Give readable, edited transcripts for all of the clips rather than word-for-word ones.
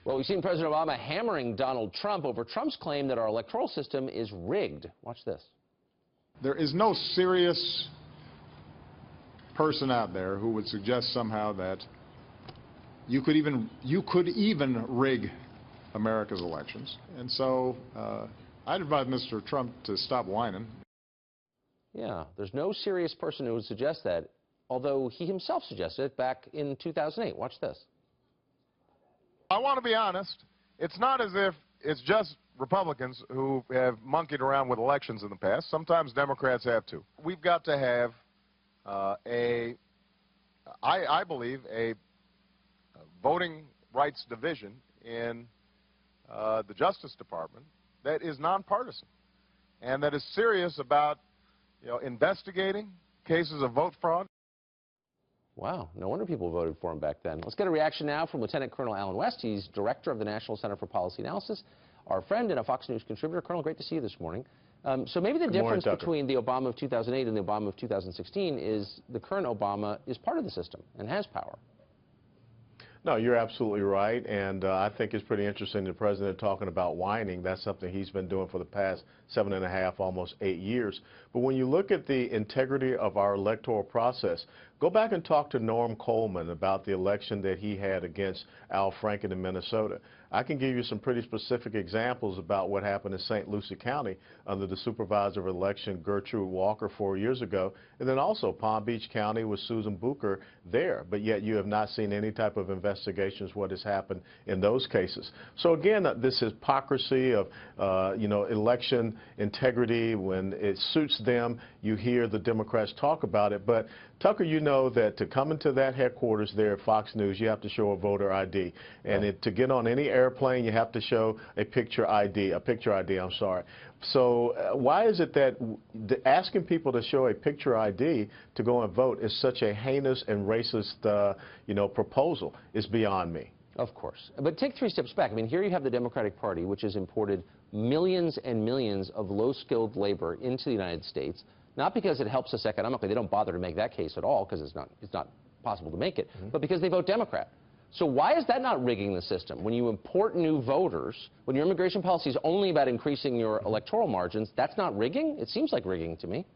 Well, we've seen President Obama hammering Donald Trump over Trump's claim that our electoral system is rigged. Watch this. There is no serious person out there who would suggest somehow that you could even rig America's elections. And so I'd advise Mr. Trump to stop whining. Yeah, there's no serious person who would suggest that, although he himself suggested it back in 2008. Watch this. I want to be honest. It's not as if it's just Republicans who have monkeyed around with elections in the past. Sometimes Democrats have too. We've got to have I believe, a voting rights division in the Justice Department that is nonpartisan and that is serious about, investigating cases of vote fraud. Wow, no wonder people voted for him back then. Let's get a reaction now from Lieutenant Colonel Allen West. He's director of the National Center for Policy Analysis, our friend and a Fox News contributor. Colonel, great to see you this morning. So maybe the difference between the Obama of 2008 and the Obama of 2016 is the current Obama is part of the system and has power. No, you're absolutely right, and I think it's pretty interesting the president talking about whining. That's something he's been doing for the past 7.5, almost 8 years. But when you look at the integrity of our electoral process, go back and talk to Norm Coleman about the election that he had against Al Franken in Minnesota. I can give you some pretty specific examples about what happened in St. Lucie County under the supervisor of election, Gertrude Walker, 4 years ago, and then also Palm Beach County with Susan Bucher there. But yet you have not seen any type of investigations what has happened in those cases. So again, this hypocrisy of, election integrity, when it suits them, you hear the Democrats talk about it. But Tucker, you know that to come into that headquarters there at Fox News, you have to show a voter ID. And to get on any airplane, you have to show a picture ID, I'm sorry. So why is it that asking people to show a picture ID to go and vote is such a heinous and racist, proposal? It's beyond me. Of course. But take 3 steps back. I mean, here you have the Democratic Party, which has imported millions and millions of low-skilled labor into the United States, not because it helps us economically. They don't bother to make that case at all because it's not possible to make it, but because they vote Democrat. So why is that not rigging the system? When you import new voters, when your immigration policy is only about increasing your electoral margins, that's not rigging? It seems like rigging to me.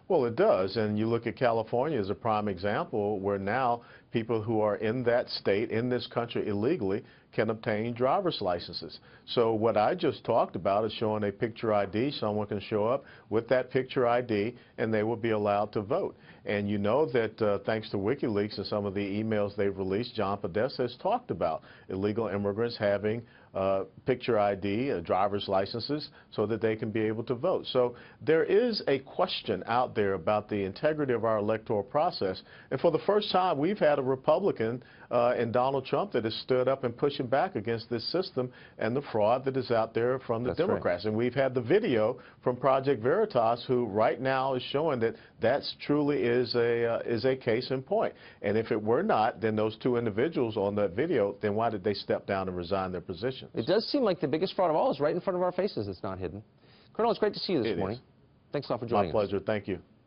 Well, it does, and you look at California as a prime example where now people who are in that state, in this country illegally, can obtain driver's licenses. So what I just talked about is showing a picture ID. Someone can show up with that picture ID and they will be allowed to vote. And you know that thanks to WikiLeaks and some of the emails they've released, John Podesta has talked about illegal immigrants having picture ID, driver's licenses, so that they can be able to vote. So there is a question out there about the integrity of our electoral process. And for the first time, we've had a Republican in Donald Trump that has stood up and pushing back against this system and the fraud that is out there from the Democrats. Right. And we've had the video from Project Veritas, who right now is showing that that truly is a case in point. And if it were not, then those 2 individuals on that video, then why did they step down and resign their positions? It does seem like the biggest fraud of all is right in front of our faces. It's not hidden. Colonel, it's great to see you this morning. Thanks a lot for joining us. My pleasure. Thank you.